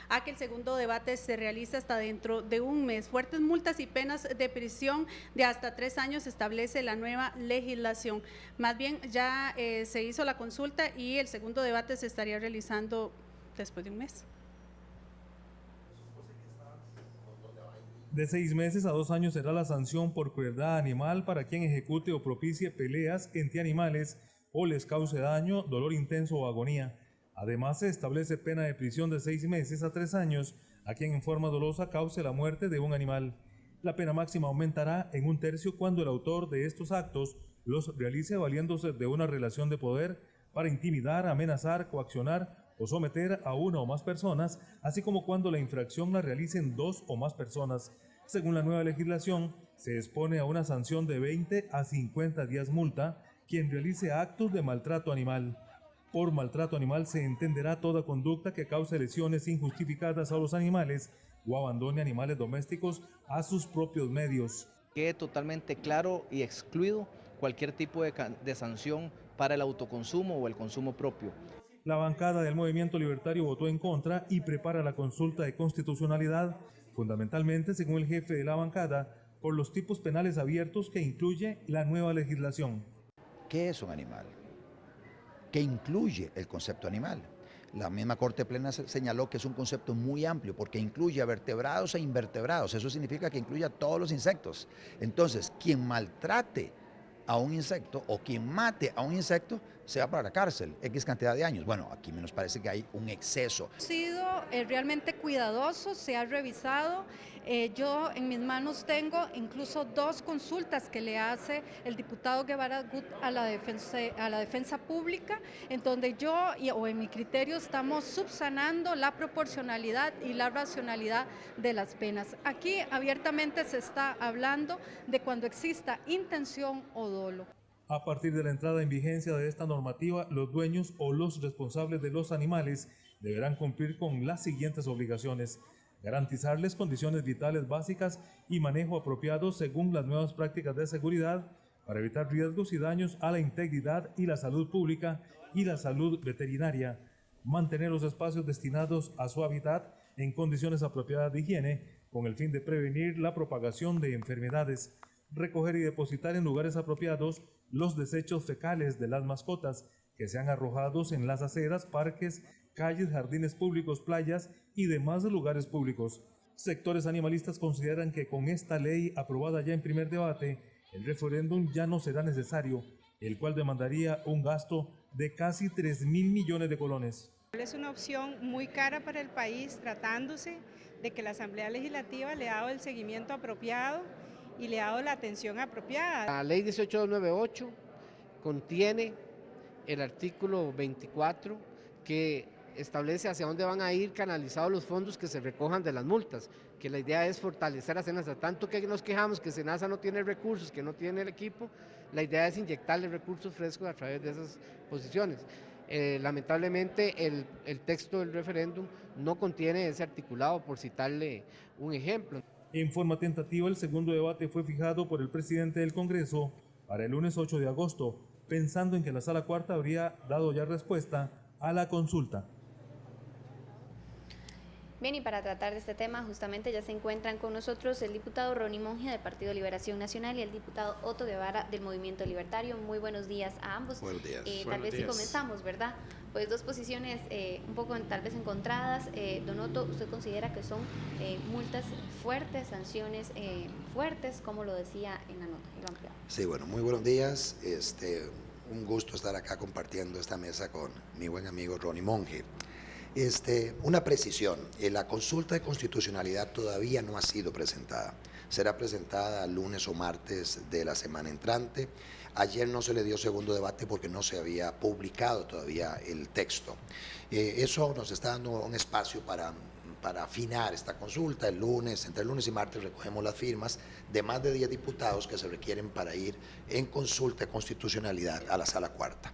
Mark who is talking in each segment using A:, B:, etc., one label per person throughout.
A: a que el segundo debate se realice hasta dentro de un mes. Fuertes multas y penas de prisión de hasta 3 años establece la nueva legislación. Más bien ya se hizo la consulta y el segundo debate se estaría realizando después de un mes.
B: De 6 meses a 2 años será la sanción por crueldad animal para quien ejecute o propicie peleas entre animales o les cause daño, dolor intenso o agonía. Además, se establece pena de prisión de 6 meses a 3 años a quien en forma dolosa cause la muerte de un animal. La pena máxima aumentará en 1/3 cuando el autor de estos actos los realice valiéndose de una relación de poder para intimidar, amenazar, coaccionar o someter a una o más personas, así como cuando la infracción la realicen 2 o más personas. Según la nueva legislación, se expone a una sanción de 20 a 50 días multa quien realice actos de maltrato animal. Por maltrato animal se entenderá toda conducta que cause lesiones injustificadas a los animales o abandone animales domésticos a sus propios medios.
C: Quede totalmente claro y excluido cualquier tipo de sanción para el autoconsumo o el consumo propio.
B: La bancada del Movimiento Libertario votó en contra y prepara la consulta de constitucionalidad, fundamentalmente, según el jefe de la bancada, por los tipos penales abiertos que incluye la nueva legislación.
D: ¿Qué es un animal? ¿Qué incluye el concepto animal? La misma Corte Plena señaló que es un concepto muy amplio porque incluye a vertebrados e invertebrados. Eso significa que incluye a todos los insectos. Entonces, quien maltrate a un insecto o quien mate a un insecto se va para la cárcel, X cantidad de años. Bueno, aquí nos parece que hay un exceso.
A: Ha sido realmente cuidadoso, se ha revisado. Yo en mis manos tengo incluso 2 consultas que le hace el diputado Guevara Gut a la defensa pública, en donde yo o en mi criterio estamos subsanando la proporcionalidad y la racionalidad de las penas. Aquí abiertamente se está hablando de cuando exista intención o dolo.
B: A partir de la entrada en vigencia de esta normativa, los dueños o los responsables de los animales deberán cumplir con las siguientes obligaciones: garantizarles condiciones vitales básicas y manejo apropiado según las nuevas prácticas de seguridad para evitar riesgos y daños a la integridad y la salud pública y la salud veterinaria, mantener los espacios destinados a su hábitat en condiciones apropiadas de higiene con el fin de prevenir la propagación de enfermedades, recoger y depositar en lugares apropiados los desechos fecales de las mascotas que sean arrojados en las aceras, parques, calles, jardines públicos, playas y demás lugares públicos. Sectores animalistas consideran que con esta ley aprobada ya en primer debate, el referéndum ya no será necesario, el cual demandaría un gasto de casi 3.000 millones de colones.
E: Es una opción muy cara para el país, tratándose de que la Asamblea Legislativa le ha dado el seguimiento apropiado y le ha dado la atención apropiada.
F: La ley 18298 contiene el artículo 24 que establece hacia dónde van a ir canalizados los fondos que se recojan de las multas, que la idea es fortalecer a SENASA, tanto que nos quejamos que SENASA no tiene recursos, que no tiene el equipo, la idea es inyectarle recursos frescos a través de esas posiciones. Lamentablemente el texto del referéndum no contiene ese articulado, por citarle un ejemplo.
B: En forma tentativa, el segundo debate fue fijado por el presidente del Congreso para el lunes 8 de agosto, pensando en que la Sala Cuarta habría dado ya respuesta a la consulta.
G: Bien, y para tratar de este tema justamente ya se encuentran con nosotros el diputado Ronnie Monge del Partido Liberación Nacional y el diputado Otto Guevara del Movimiento Libertario. Muy buenos días a ambos.
H: Buenos días.
G: Tal vez si comenzamos, ¿verdad? Pues 2 posiciones un poco tal vez encontradas. Don Otto, ¿usted considera que son multas fuertes, sanciones fuertes, como lo decía en la nota?
H: Sí, bueno, muy buenos días. Un gusto estar acá compartiendo esta mesa con mi buen amigo Ronnie Monge. Una precisión, la consulta de constitucionalidad todavía no ha sido presentada, será presentada lunes o martes de la semana entrante. Ayer no se le dio segundo debate porque no se había publicado todavía el texto. Eso nos está dando un espacio para afinar esta consulta. Entre el lunes y martes recogemos las firmas de más de 10 diputados que se requieren para ir en consulta de constitucionalidad a la Sala Cuarta.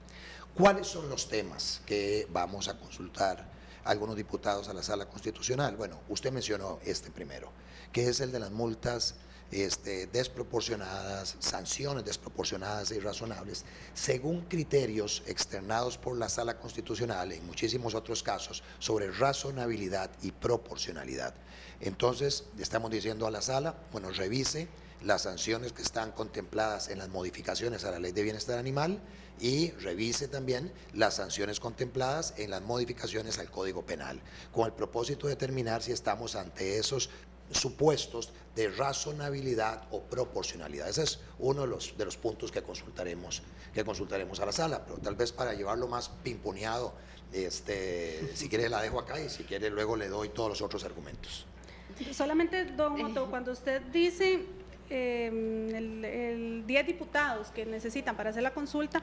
H: ¿Cuáles son los temas que vamos a consultar algunos diputados a la Sala Constitucional. Bueno, usted mencionó este primero, que es el de las multas desproporcionadas, sanciones desproporcionadas e irrazonables, según criterios externados por la Sala Constitucional en muchísimos otros casos sobre razonabilidad y proporcionalidad. Entonces, le estamos diciendo a la Sala, bueno, revise las sanciones que están contempladas en las modificaciones a la Ley de Bienestar Animal y revise también las sanciones contempladas en las modificaciones al Código Penal, con el propósito de determinar si estamos ante esos supuestos de razonabilidad o proporcionalidad. Ese es uno de los puntos que consultaremos a la Sala, pero tal vez para llevarlo más pimponeado, si quiere la dejo acá y si quiere luego le doy todos los otros argumentos.
I: Solamente, don Otto, cuando usted dice el 10 diputados que necesitan para hacer la consulta,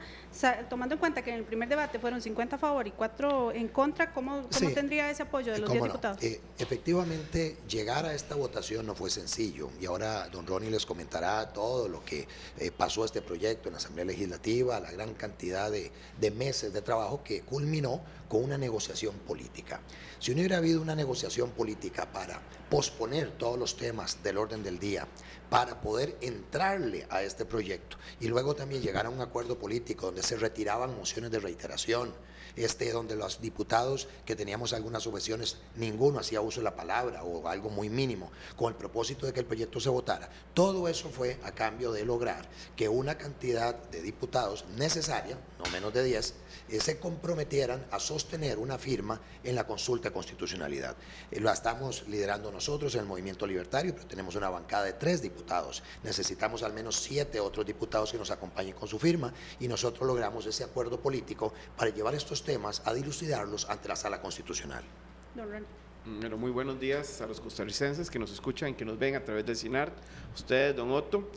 I: tomando en cuenta que en el primer debate fueron 50 a favor y 4 en contra, ¿cómo sí, tendría ese apoyo de los 10 diputados?
H: Efectivamente, llegar a esta votación no fue sencillo y ahora don Ronnie les comentará todo lo que pasó a este proyecto en la Asamblea Legislativa, la gran cantidad de meses de trabajo que culminó con una negociación política. Si no hubiera habido una negociación política para posponer todos los temas del orden del día, para poder entrarle a este proyecto y luego también llegar a un acuerdo político donde se retiraban mociones de reiteración, donde los diputados que teníamos algunas objeciones, ninguno hacía uso de la palabra o algo muy mínimo, con el propósito de que el proyecto se votara. Todo eso fue a cambio de lograr que una cantidad de diputados necesaria, no menos de 10, se comprometieran a sostener una firma en la consulta de constitucionalidad. La estamos liderando nosotros en el Movimiento Libertario, pero tenemos una bancada de 3 diputados. Necesitamos al menos 7 otros diputados que nos acompañen con su firma y nosotros logramos ese acuerdo político para llevar estos temas a dilucidarlos ante la Sala Constitucional.
J: Bueno, muy buenos días a los costarricenses que nos escuchan, que nos ven a través del CINART. Ustedes, don Otto.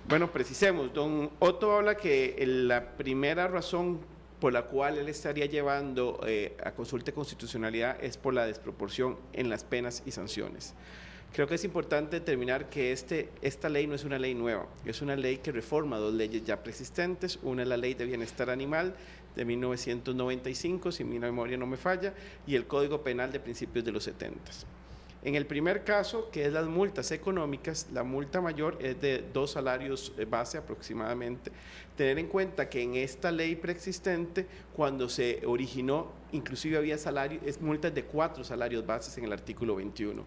J: Bueno, precisemos, don Otto habla que la primera razón por la cual él estaría llevando a consulta de constitucionalidad es por la desproporción en las penas y sanciones. Creo que es importante determinar que esta ley no es una ley nueva, es una ley que reforma 2 leyes ya preexistentes. Una es la Ley de Bienestar Animal de 1995, si mi memoria no me falla, y el Código Penal de principios de los 70. En el primer caso, que es las multas económicas, la multa mayor es de 2 salarios base aproximadamente. Tener en cuenta que en esta ley preexistente, cuando se originó, inclusive había multas de 4 salarios bases en el artículo 21.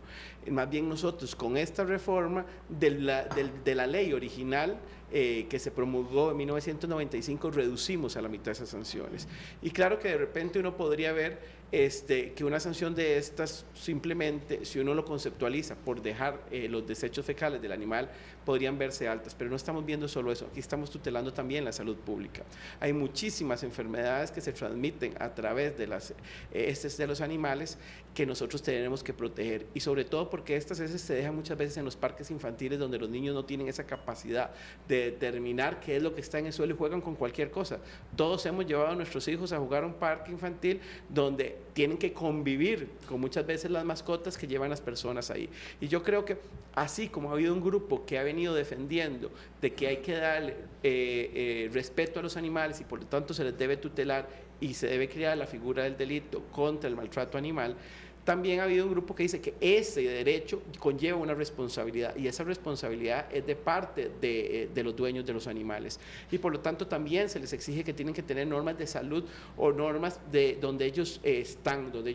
J: Más bien nosotros con esta reforma de la ley original que se promulgó en 1995, reducimos a la mitad esas sanciones. Y claro que de repente uno podría ver que una sanción de estas, simplemente, si uno lo conceptualiza por dejar los desechos fecales del animal, podrían verse altas, pero no estamos viendo solo eso, aquí estamos tutelando también la salud pública. Hay muchísimas enfermedades que se transmiten a través de las heces de los animales que nosotros tenemos que proteger, y sobre todo porque estas heces se dejan muchas veces en los parques infantiles donde los niños no tienen esa capacidad de determinar qué es lo que está en el suelo y juegan con cualquier cosa. Todos hemos llevado a nuestros hijos a jugar a un parque infantil donde tienen que convivir con muchas veces las mascotas que llevan las personas ahí. Y yo creo que así como ha habido un grupo que ha venido defendiendo de que hay que darle respeto a los animales y por lo tanto se les debe tutelar y se debe crear la figura del delito contra el maltrato animal, también ha habido un grupo que dice que ese derecho conlleva una responsabilidad y esa responsabilidad es de parte de los dueños de los animales y por lo tanto también se les exige que tienen que tener normas de salud o normas de donde ellos están, donde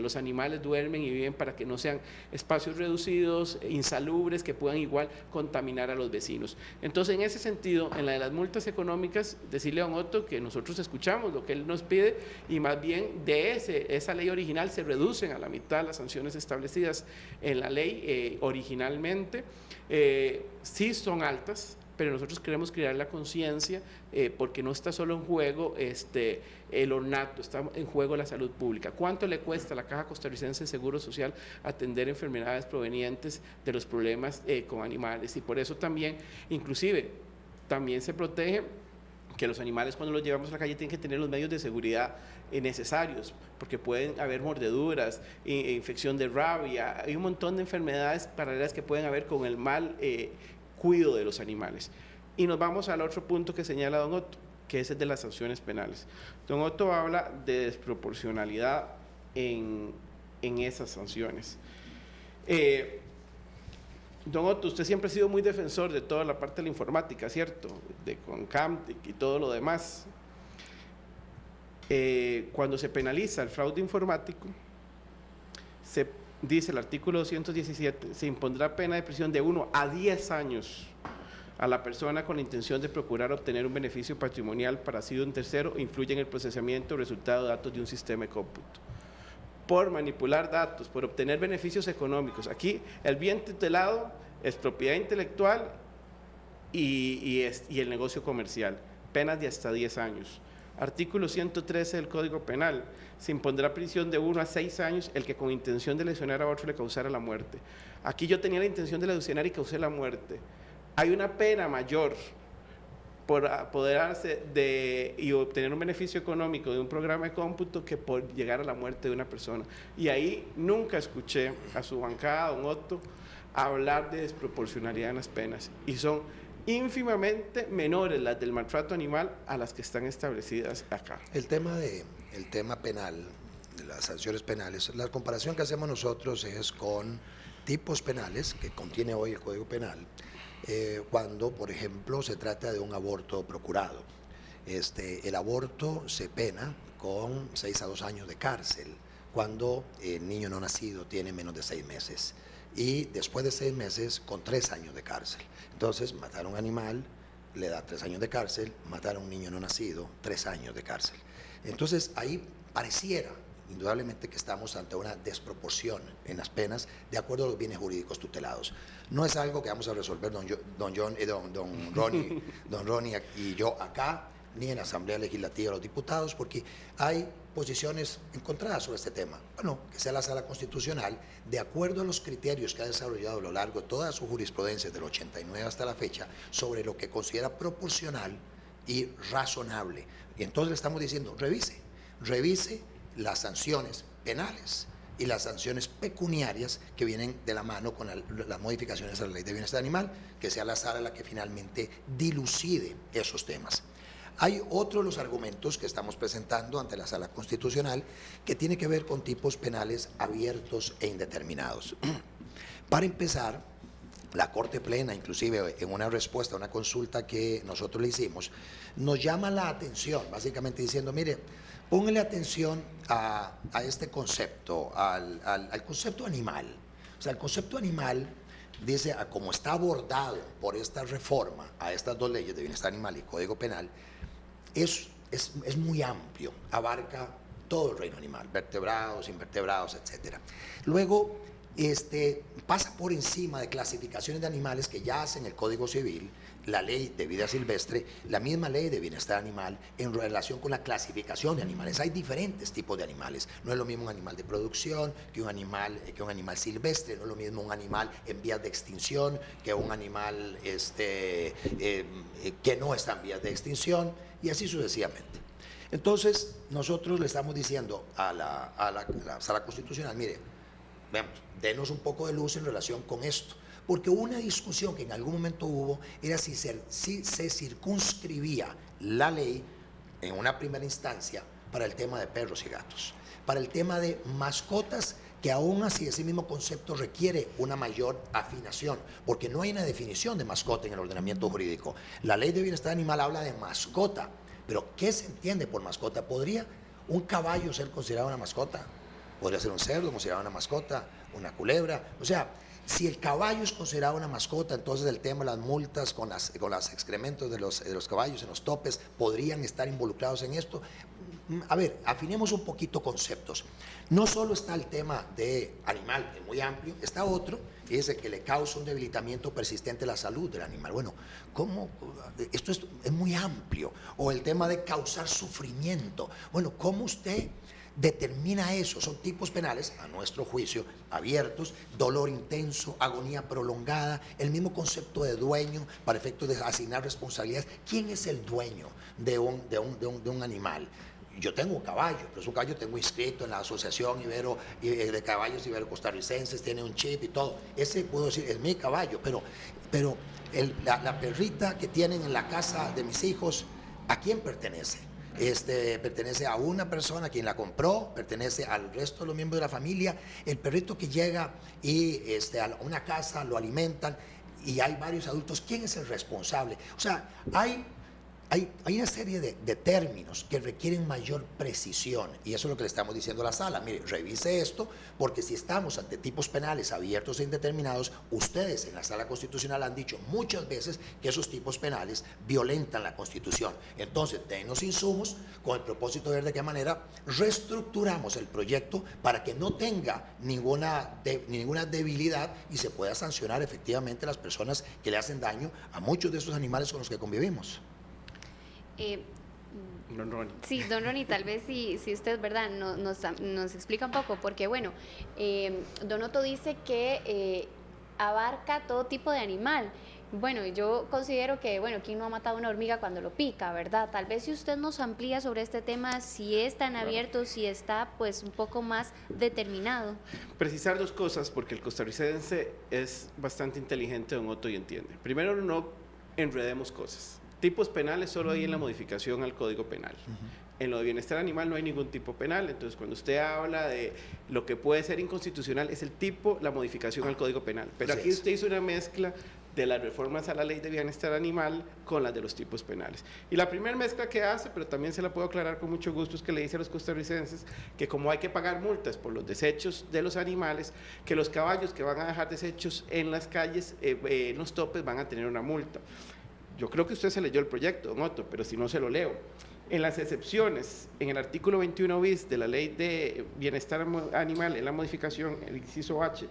J: los animales duermen y viven, para que no sean espacios reducidos, insalubres, que puedan igual contaminar a los vecinos. Entonces, en ese sentido, en la de las multas económicas, decirle a don Otto que nosotros escuchamos lo que él nos pide y más bien de esa ley original se reduce a la mitad las sanciones establecidas en la ley originalmente. Sí son altas, pero nosotros queremos crear la conciencia porque no está solo en juego el ornato, está en juego la salud pública. ¿Cuánto le cuesta a la Caja Costarricense de Seguro Social atender enfermedades provenientes de los problemas con animales? Y por eso también, inclusive, también se protege que los animales cuando los llevamos a la calle tienen que tener los medios de seguridad necesarios, porque pueden haber mordeduras, infección de rabia, hay un montón de enfermedades paralelas que pueden haber con el mal cuidado de los animales. Y nos vamos al otro punto que señala don Otto, que es el de las sanciones penales. Don Otto habla de desproporcionalidad en esas sanciones. Don Otto, usted siempre ha sido muy defensor de toda la parte de la informática, ¿cierto? De CONCAMTEC y todo lo demás. Cuando se penaliza el fraude informático, se dice el artículo 217, se impondrá pena de prisión de 1 a 10 años a la persona con la intención de procurar obtener un beneficio patrimonial parecido de un tercero o influye en el procesamiento o resultado de datos de un sistema de cómputo. Por manipular datos, por obtener beneficios económicos. Aquí el bien tutelado es propiedad intelectual y el negocio comercial. Penas de hasta 10 años. Artículo 113 del Código Penal. Se impondrá prisión de 1 a 6 años el que con intención de lesionar a otro le causara la muerte. Aquí yo tenía la intención de lesionar y causé la muerte. Hay una pena mayor por apoderarse y obtener un beneficio económico de un programa de cómputo que por llegar a la muerte de una persona. Y ahí nunca escuché a su bancada, don Otto, hablar de desproporcionalidad en las penas. Y son ínfimamente menores las del maltrato animal a las que están establecidas acá.
H: El tema penal, de las sanciones penales, la comparación que hacemos nosotros es con tipos penales que contiene hoy el Código Penal, cuando, por ejemplo, se trata de un aborto procurado. El aborto se pena con 6 a 2 años de cárcel cuando el niño no nacido tiene menos de 6 meses y después de 6 meses con 3 años de cárcel. Entonces, matar a un animal le da 3 años de cárcel, matar a un niño no nacido, 3 años de cárcel. Entonces, ahí pareciera indudablemente que estamos ante una desproporción en las penas de acuerdo a los bienes jurídicos tutelados. No es algo que vamos a resolver don Ronnie y yo acá, ni en la Asamblea Legislativa de los Diputados, porque hay posiciones encontradas sobre este tema. Bueno, que sea la Sala Constitucional, de acuerdo a los criterios que ha desarrollado a lo largo de toda su jurisprudencia, del 89 hasta la fecha, sobre lo que considera proporcional y razonable. Y entonces le estamos diciendo, revise las sanciones penales y las sanciones pecuniarias que vienen de la mano con las modificaciones a la Ley de Bienestar Animal, que sea la sala la que finalmente dilucide esos temas. Hay otro de los argumentos que estamos presentando ante la Sala Constitucional que tiene que ver con tipos penales abiertos e indeterminados. Para empezar, la Corte Plena, inclusive en una respuesta a una consulta que nosotros le hicimos, nos llama la atención, básicamente diciendo, mire, póngale atención a este concepto, al concepto animal. O sea, el concepto animal, dice, como está abordado por esta reforma a estas dos leyes de bienestar animal y Código Penal, es muy amplio, abarca todo el reino animal, vertebrados, invertebrados, etc. Luego, pasa por encima de clasificaciones de animales que ya hacen el Código Civil, la Ley de Vida Silvestre, la misma Ley de Bienestar Animal en relación con la clasificación de animales. Hay diferentes tipos de animales. No es lo mismo un animal de producción que un animal silvestre, no es lo mismo un animal en vías de extinción que un animal que no está en vías de extinción, y así sucesivamente. Entonces, nosotros le estamos diciendo a la Sala Constitucional, mire, veamos, denos un poco de luz en relación con esto, porque una discusión que en algún momento hubo era si se circunscribía la ley en una primera instancia para el tema de perros y gatos, para el tema de mascotas, que aún así ese mismo concepto requiere una mayor afinación, porque no hay una definición de mascota en el ordenamiento jurídico. La Ley de Bienestar Animal habla de mascota, pero ¿qué se entiende por mascota? ¿Podría un caballo ser considerado una mascota? ¿Podría ser un cerdo considerado una mascota? ¿Una culebra? O sea, si el caballo es considerado una mascota, entonces el tema de las multas con los excrementos de los caballos en los topes podrían estar involucrados en esto. A ver, afinemos un poquito conceptos. No solo está el tema de animal, que es muy amplio, está otro, que es el que le causa un debilitamiento persistente a la salud del animal. Bueno, ¿cómo? Esto es muy amplio. O el tema de causar sufrimiento. Bueno, ¿cómo usted determina eso? Son tipos penales, a nuestro juicio, abiertos, dolor intenso, agonía prolongada, el mismo concepto de dueño para efectos de asignar responsabilidades. ¿Quién es el dueño de un animal? Yo tengo un caballo, pero su caballo tengo inscrito en la Asociación de Caballos Ibero-Costarricenses, tiene un chip y todo. Ese puedo decir, es mi caballo, pero la perrita que tienen en la casa de mis hijos, ¿a quién pertenece? pertenece a una persona quien la compró, pertenece al resto de los miembros de la familia. El perrito que llega y a una casa lo alimentan y hay varios adultos, ¿quién es el responsable? O sea, hay una serie de términos que requieren mayor precisión y eso es lo que le estamos diciendo a la sala. Mire, revise esto porque si estamos ante tipos penales abiertos e indeterminados, ustedes en la sala constitucional han dicho muchas veces que esos tipos penales violentan la Constitución. Entonces, denos insumos con el propósito de ver de qué manera reestructuramos el proyecto para que no tenga ninguna debilidad y se pueda sancionar efectivamente a las personas que le hacen daño a muchos de esos animales con los que convivimos.
J: Don Ronnie.
G: Sí, don Ronnie, tal vez si usted, ¿verdad?, nos explica un poco, porque bueno, don Otto dice que abarca todo tipo de animal. Bueno, yo considero que, bueno, ¿quién no ha matado una hormiga cuando lo pica, verdad? Tal vez si usted nos amplía sobre este tema, si es tan abierto, si está pues un poco más determinado.
J: Precisar dos cosas, porque el costarricense es bastante inteligente, don Otto, y entiende. Primero, no enredemos cosas. Tipos penales solo hay en la modificación al Código Penal. En lo de bienestar animal no hay ningún tipo penal, entonces cuando usted habla de lo que puede ser inconstitucional es el tipo, la modificación al Código Penal. Pero aquí usted hizo una mezcla de las reformas a la ley de bienestar animal con las de los tipos penales. Y la primera mezcla que hace, pero también se la puedo aclarar con mucho gusto, es que le dice a los costarricenses que como hay que pagar multas por los desechos de los animales, que los caballos que van a dejar desechos en las calles, en los topes, van a tener una multa. Yo creo que usted se leyó el proyecto, don Otto, pero si no se lo leo. En las excepciones, en el artículo 21 bis de la Ley de Bienestar Animal, en la modificación, el inciso H,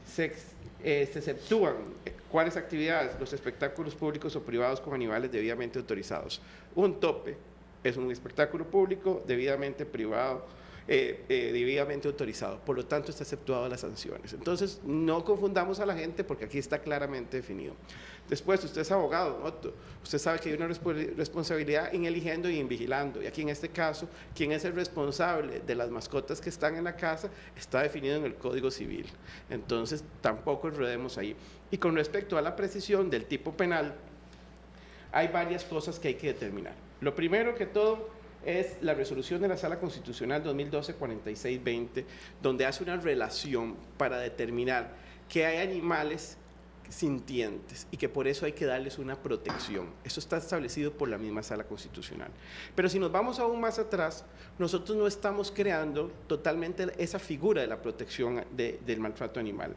J: se exceptúan cuáles actividades, los espectáculos públicos o privados con animales debidamente autorizados. Un tope es un espectáculo público debidamente privado, debidamente autorizado, por lo tanto está exceptuado las sanciones. Entonces no confundamos a la gente porque aquí está claramente definido. Después, usted es abogado, Otto, usted sabe que hay una responsabilidad en eligiendo y en vigilando, y aquí en este caso, quien es el responsable de las mascotas que están en la casa está definido en el Código Civil, entonces tampoco enredemos ahí. Y con respecto a la precisión del tipo penal, hay varias cosas que hay que determinar. Lo primero que todo es la resolución de la Sala Constitucional 2012-4620, donde hace una relación para determinar que hay animales sintientes y que por eso hay que darles una protección. Eso está establecido por la misma Sala Constitucional. Pero si nos vamos aún más atrás, nosotros no estamos creando totalmente esa figura de la protección del maltrato animal.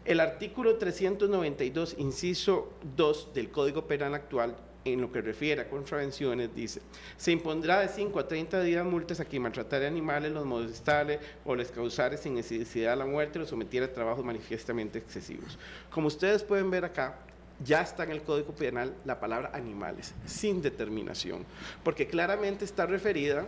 J: El artículo 392, inciso 2 del Código Penal actual, en lo que refiere a contravenciones, dice: se impondrá de 5 a 30 días multas a quien maltratare animales, los molestare o les causare sin necesidad la muerte, los sometiera a trabajos manifiestamente excesivos. Como ustedes pueden ver acá, ya está en el Código Penal la palabra animales, sin determinación, porque claramente está referida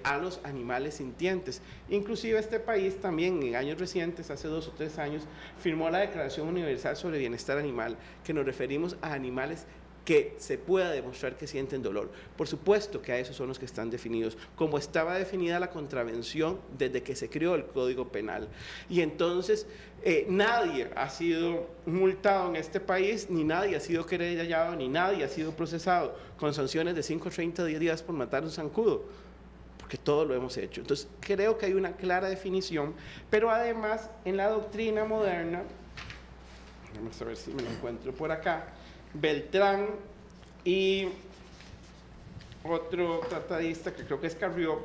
J: a los animales sintientes. Inclusive este país también en años recientes, hace 2 o 3 años, firmó la Declaración Universal sobre Bienestar Animal, que nos referimos a animales que se pueda demostrar que sienten dolor. Por supuesto que a esos son los que están definidos, como estaba definida la contravención desde que se creó el Código Penal. Y entonces nadie ha sido multado en este país, ni nadie ha sido querellado, ni nadie ha sido procesado con sanciones de 5 a 30 días por matar un zancudo, porque todo lo hemos hecho. Entonces creo que hay una clara definición, pero además en la doctrina moderna, vamos a ver si me lo encuentro por acá, Beltrán y otro tratadista que creo que es Carrió,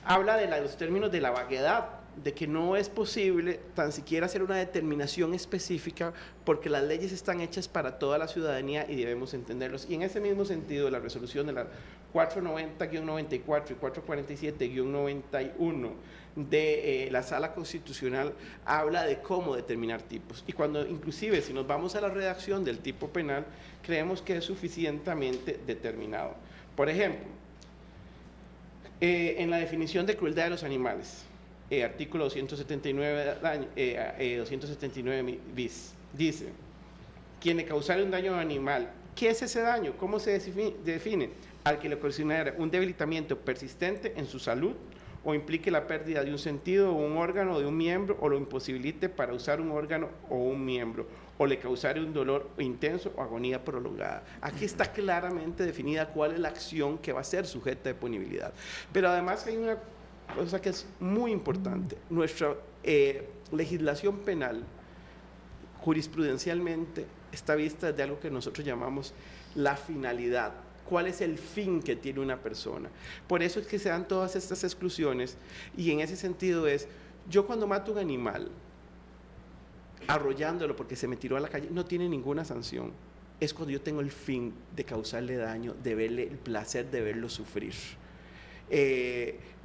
J: habla de los términos de la vaguedad, de que no es posible tan siquiera hacer una determinación específica porque las leyes están hechas para toda la ciudadanía y debemos entenderlos. Y en ese mismo sentido, la resolución de la 490-94 y 447-91 de la Sala Constitucional habla de cómo determinar tipos. Y cuando inclusive si nos vamos a la redacción del tipo penal, creemos que es suficientemente determinado. Por ejemplo, en la definición de crueldad de los animales, artículo 279 bis, dice: quien le causare un daño animal. ¿Qué es ese daño? ¿Cómo se define? Al que le ocasionara un debilitamiento persistente en su salud o implique la pérdida de un sentido o un órgano o de un miembro, o lo imposibilite para usar un órgano o un miembro, o le causare un dolor intenso o agonía prolongada. Aquí está claramente definida cuál es la acción que va a ser sujeta de punibilidad. Pero además hay una cosa que es muy importante. Nuestra legislación penal jurisprudencialmente está vista de algo que nosotros llamamos la finalidad. ¿Cuál es el fin que tiene una persona? Por eso es que se dan todas estas exclusiones, y en ese sentido es, yo cuando mato un animal, arrollándolo porque se me tiró a la calle, no tiene ninguna sanción. Es cuando yo tengo el fin de causarle daño, de verle el placer de verlo sufrir.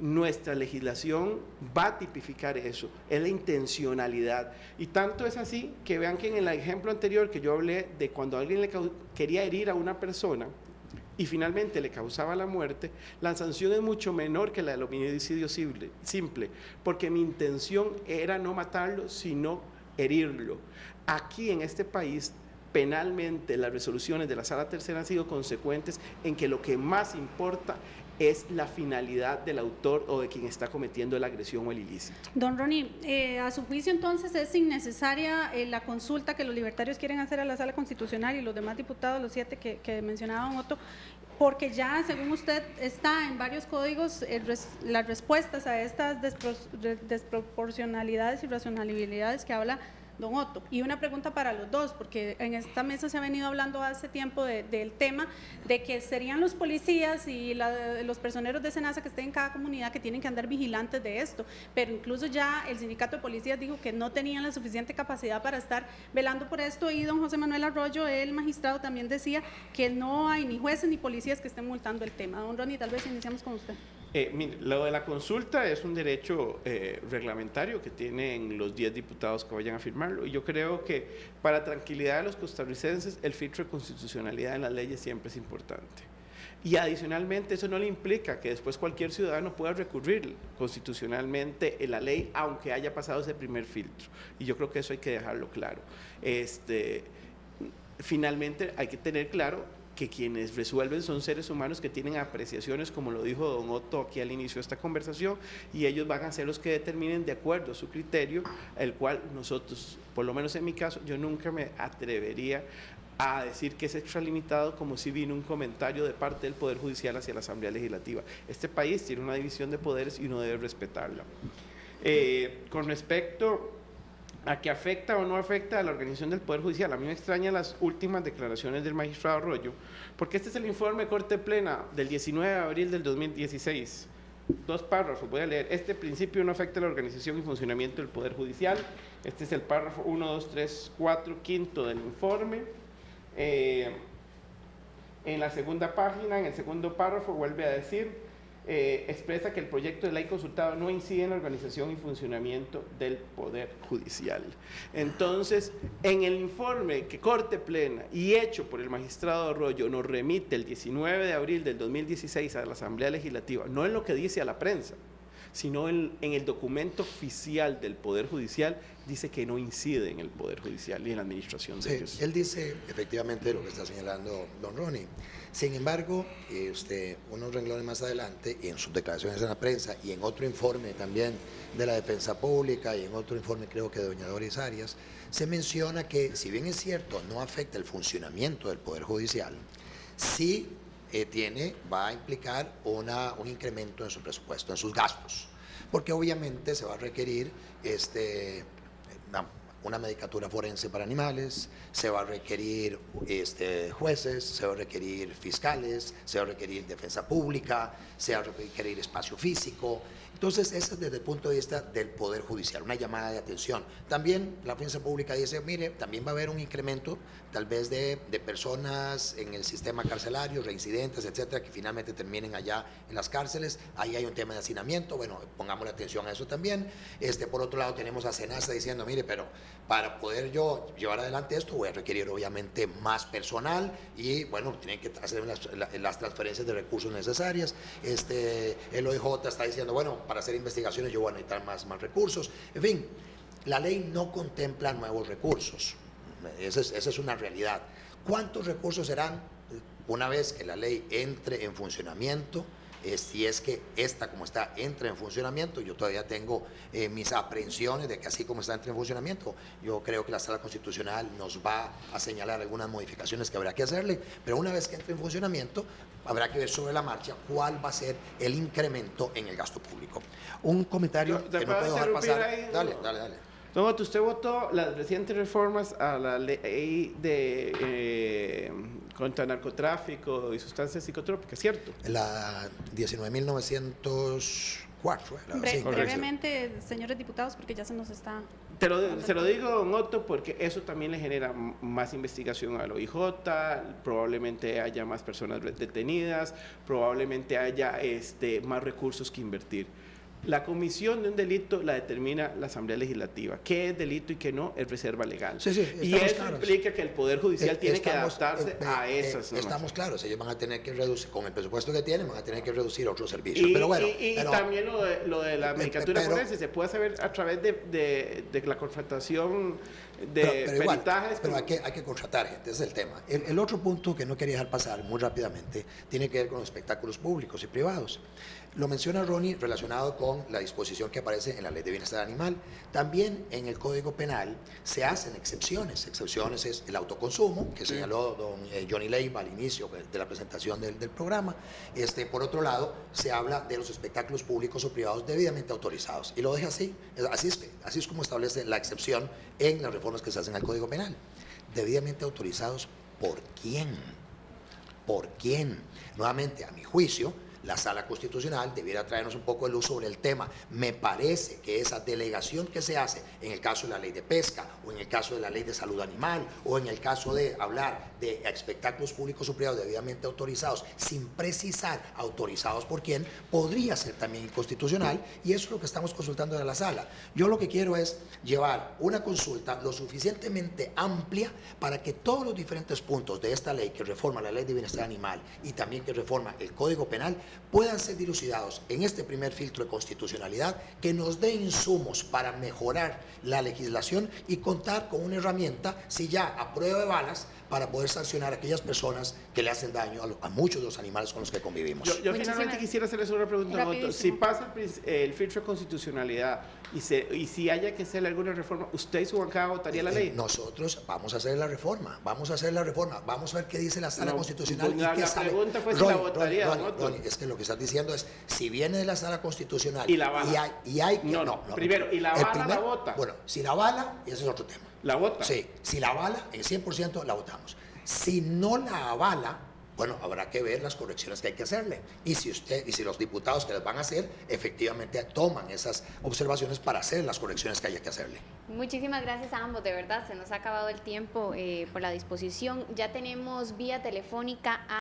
J: Nuestra legislación va a tipificar eso, es la intencionalidad, y tanto es así que vean que en el ejemplo anterior que yo hablé de cuando alguien le quería herir a una persona y finalmente le causaba la muerte, la sanción es mucho menor que la del homicidio simple, porque mi intención era no matarlo, sino herirlo. Aquí en este país, penalmente, las resoluciones de la Sala Tercera han sido consecuentes en que lo que más importa es la finalidad del autor o de quien está cometiendo la agresión o el ilícito.
I: Don Ronnie, a su juicio entonces es innecesaria la consulta que los libertarios quieren hacer a la Sala Constitucional y los demás diputados, los 7 que mencionaba don Otto, porque ya, según usted, está en varios códigos las respuestas a estas desproporcionalidades y racionalidades que habla don Otto. Y una pregunta para los dos, porque en esta mesa se ha venido hablando hace tiempo del tema de que serían los policías y los personeros de SENASA que estén en cada comunidad que tienen que andar vigilantes de esto, pero incluso ya el sindicato de policías dijo que no tenían la suficiente capacidad para estar velando por esto, y don José Manuel Arroyo, el magistrado, también decía que no hay ni jueces ni policías que estén multando el tema. Don Ronnie, tal vez iniciamos con usted.
J: Mire, lo de la consulta es un derecho reglamentario que tienen los 10 diputados que vayan a firmarlo, y yo creo que para tranquilidad de los costarricenses el filtro de constitucionalidad en las leyes siempre es importante. Y adicionalmente eso no le implica que después cualquier ciudadano pueda recurrir constitucionalmente en la ley, aunque haya pasado ese primer filtro, y yo creo que eso hay que dejarlo claro. Finalmente hay que tener claro que quienes resuelven son seres humanos que tienen apreciaciones, como lo dijo don Otto aquí al inicio de esta conversación, y ellos van a ser los que determinen de acuerdo a su criterio, el cual nosotros, por lo menos en mi caso, yo nunca me atrevería a decir que es extralimitado, como si vino un comentario de parte del Poder Judicial hacia la Asamblea Legislativa. Este país tiene una división de poderes y uno debe respetarla. Con respecto a que afecta o no afecta a la organización del Poder Judicial, a mí me extrañan las últimas declaraciones del magistrado Arroyo, porque este es el informe de Corte Plena del 19 de abril del 2016. 2 párrafos, voy a leer. Este principio no afecta a la organización y funcionamiento del Poder Judicial. Este es el párrafo 1, 2, 3, 4, quinto del informe. En la segunda página, en el segundo párrafo, vuelve a decir, expresa que el proyecto de ley consultado no incide en la organización y funcionamiento del Poder Judicial. Entonces, en el informe que Corte Plena y hecho por el magistrado Arroyo nos remite el 19 de abril del 2016 a la Asamblea Legislativa, no en lo que dice a la prensa, sino en el documento oficial del Poder Judicial, dice que no incide en el Poder Judicial y en la administración de ellos.
H: Él dice efectivamente lo que está señalando don Ronnie. Sin embargo, unos renglones más adelante, y en sus declaraciones en la prensa, y en otro informe también de la Defensa Pública, y en otro informe creo que de doña Doris Arias, se menciona que, si bien es cierto, no afecta el funcionamiento del Poder Judicial, sí va a implicar un incremento en su presupuesto, en sus gastos, porque obviamente se va a requerir una medicatura forense para animales, se va a requerir jueces, se va a requerir fiscales, se va a requerir defensa pública, se va a requerir espacio físico. Entonces, eso es desde el punto de vista del Poder Judicial, una llamada de atención. También la defensa pública dice, mire, también va a haber un incremento tal vez de personas en el sistema carcelario, reincidentes, etcétera, que finalmente terminen allá en las cárceles. Ahí hay un tema de hacinamiento, bueno, pongamos la atención a eso también. Por otro lado, tenemos a SENASA diciendo, mire, pero para poder yo llevar adelante esto voy a requerir obviamente más personal y, bueno, tienen que hacer las transferencias de recursos necesarias. El OIJ está diciendo, bueno, para hacer investigaciones yo voy a necesitar más recursos. En fin, la ley no contempla nuevos recursos. Esa es una realidad. ¿Cuántos recursos serán una vez que la ley entre en funcionamiento? si es que esta como está entra en funcionamiento. Yo todavía tengo mis aprehensiones de que así como está entra en funcionamiento, yo creo que la Sala Constitucional nos va a señalar algunas modificaciones que habrá que hacerle, pero una vez que entre en funcionamiento habrá que ver sobre la marcha cuál va a ser el incremento en el gasto público. Un comentario que no puedo dejar pasar.
J: Ahí,
H: Dale.
J: Don Otto, usted votó las recientes reformas a la ley de contra narcotráfico y sustancias psicotrópicas, ¿cierto?
H: La 19.904.
I: Brevemente, señores diputados, porque ya se nos está...
J: Se lo digo, don Otto, porque eso también le genera más investigación al OIJ, probablemente haya más personas detenidas, probablemente haya más recursos que invertir. La comisión de un delito la determina la Asamblea Legislativa. ¿Qué es delito y qué no? Es reserva legal.
H: Sí,
J: y eso implica que el Poder Judicial tiene que adaptarse a esas normas.
H: Estamos claros, ellos van a tener que reducir, con el presupuesto que tienen, van a tener que reducir otros servicios. Pero bueno,
J: también lo de la medicatura forense se puede saber a través de la contratación de peritajes.
H: Pero hay que contratar gente, ese es el tema. El otro punto que no quería dejar pasar muy rápidamente tiene que ver con los espectáculos públicos y privados. Lo menciona Ronnie relacionado con la disposición que aparece en la Ley de Bienestar Animal. También en el Código Penal se hacen excepciones. Excepciones es el autoconsumo, que señaló don Johnny Leiva al inicio de la presentación del programa. Por otro lado, se habla de los espectáculos públicos o privados debidamente autorizados. Y lo deja así. Así es como establece la excepción en las reformas que se hacen al Código Penal. Debidamente autorizados, ¿por quién? ¿Por quién? Nuevamente, a mi juicio, la Sala Constitucional debiera traernos un poco de luz sobre el tema. Me parece que esa delegación que se hace en el caso de la ley de pesca, o en el caso de la ley de salud animal, o en el caso de hablar de espectáculos públicos o privados debidamente autorizados, sin precisar autorizados por quién, podría ser también inconstitucional, y eso es lo que estamos consultando en la Sala. Yo lo que quiero es llevar una consulta lo suficientemente amplia para que todos los diferentes puntos de esta ley que reforma la Ley de Bienestar Animal y también que reforma el Código Penal puedan ser dilucidados en este primer filtro de constitucionalidad que nos dé insumos para mejorar la legislación y contar con una herramienta, si ya a prueba de balas, para poder sancionar a aquellas personas que le hacen daño a muchos de los animales con los que convivimos.
J: Yo finalmente quisiera hacerles una pregunta, Otto. Si pasa el filtro de constitucionalidad y si haya que hacer alguna reforma, ¿usted y su bancada votaría la ley?
H: Nosotros vamos a hacer la reforma, vamos a ver qué dice la Sala Constitucional.
J: La pregunta fue si la votaría,
H: Ronnie, es que lo que estás diciendo es, si viene de la Sala Constitucional
J: y la bala. Primero, ¿y la bala la vota?
H: Bueno, si la bala, ese es otro tema.
J: ¿La vota?
H: Sí, si la avala, en 100% la votamos. Si no la avala, bueno, habrá que ver las correcciones que hay que hacerle. Y si los diputados que las van a hacer, efectivamente toman esas observaciones para hacer las correcciones que haya que hacerle.
G: Muchísimas gracias a ambos, de verdad, se nos ha acabado el tiempo por la disposición. Ya tenemos vía telefónica a